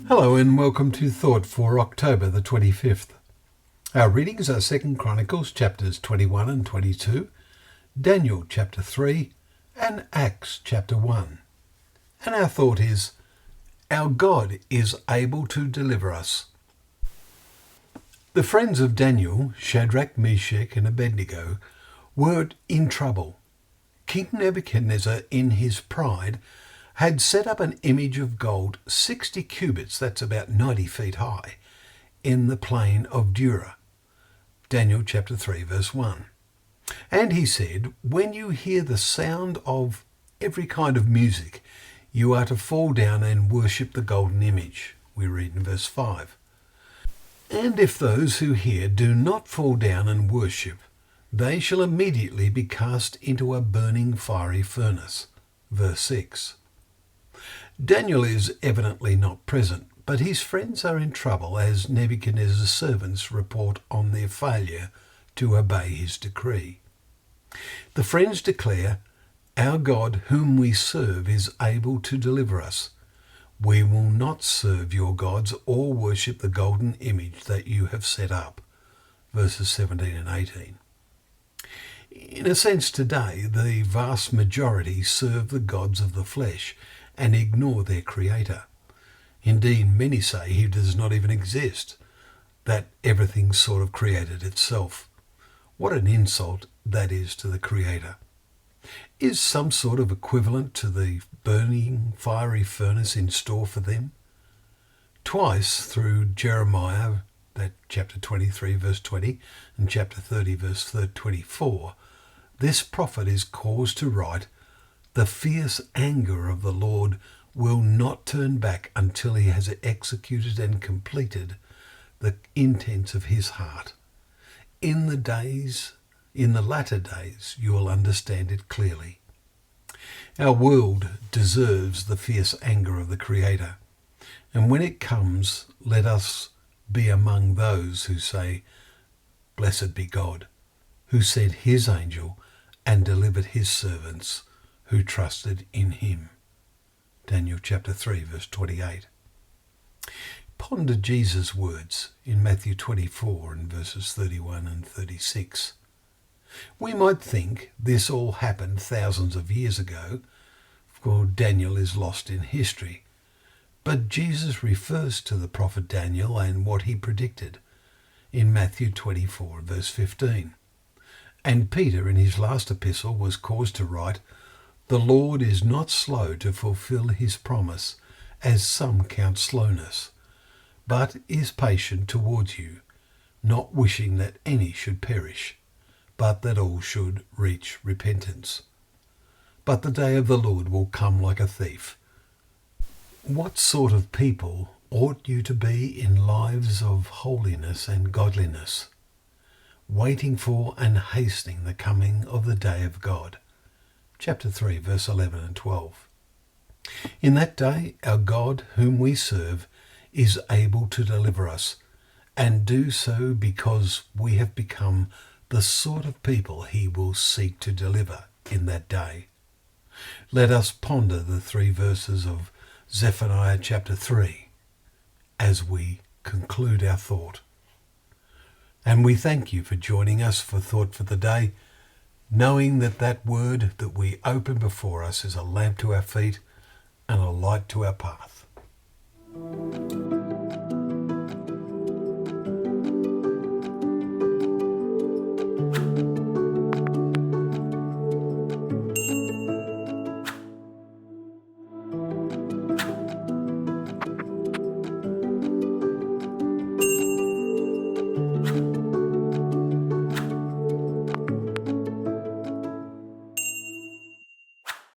Hello and welcome to Thought for October the 25th. Our readings are 2 Chronicles chapters 21 and 22, Daniel chapter 3 and Acts chapter 1. And our thought is, our God is able to deliver us. The friends of Daniel, Shadrach, Meshach and Abednego, were in trouble. King Nebuchadnezzar, in his pride, had set up an image of gold 60 cubits, that's about 90 feet high, in the plain of Dura. Daniel chapter 3 verse 1. And he said, when you hear the sound of every kind of music, you are to fall down and worship the golden image. We read in verse 5. And if those who hear do not fall down and worship, they shall immediately be cast into a burning fiery furnace. Verse 6. Daniel is evidently not present, but his friends are in trouble as Nebuchadnezzar's servants report on their failure to obey his decree. The friends declare, our God whom we serve is able to deliver us. We will not serve your gods or worship the golden image that you have set up. Verses 17 and 18. In a sense today, the vast majority serve the gods of the flesh and ignore their Creator. Indeed, many say he does not even exist, that everything sort of created itself. What an insult that is to the Creator. Is some sort of equivalent to the burning fiery furnace in store for them? Twice through Jeremiah, that chapter 23 verse 20 and chapter 30 verse 24, this prophet is caused to write, the fierce anger of the Lord will not turn back until he has executed and completed the intents of his heart. In the latter days, you will understand it clearly. Our world deserves the fierce anger of the Creator. And when it comes, let us be among those who say, blessed be God, who sent his angel and delivered his servants who trusted in him. Daniel chapter 3 verse 28. Ponder Jesus' words in Matthew 24 and verses 31 and 36. We might think this all happened thousands of years ago, for Daniel is lost in history. But Jesus refers to the prophet Daniel and what he predicted in Matthew 24 verse 15. And Peter in his last epistle was caused to write, the Lord is not slow to fulfill his promise, as some count slowness, but is patient towards you, not wishing that any should perish, but that all should reach repentance. But the day of the Lord will come like a thief. What sort of people ought you to be in lives of holiness and godliness, waiting for and hastening the coming of the day of God? Chapter 3, verse 11 and 12. In that day, our God, whom we serve, is able to deliver us, and do so because we have become the sort of people he will seek to deliver in that day. Let us ponder the 3 verses of Zephaniah chapter 3 as we conclude our thought. And we thank you for joining us for Thought for the Day, knowing that that word that we open before us is a lamp to our feet and a light to our path.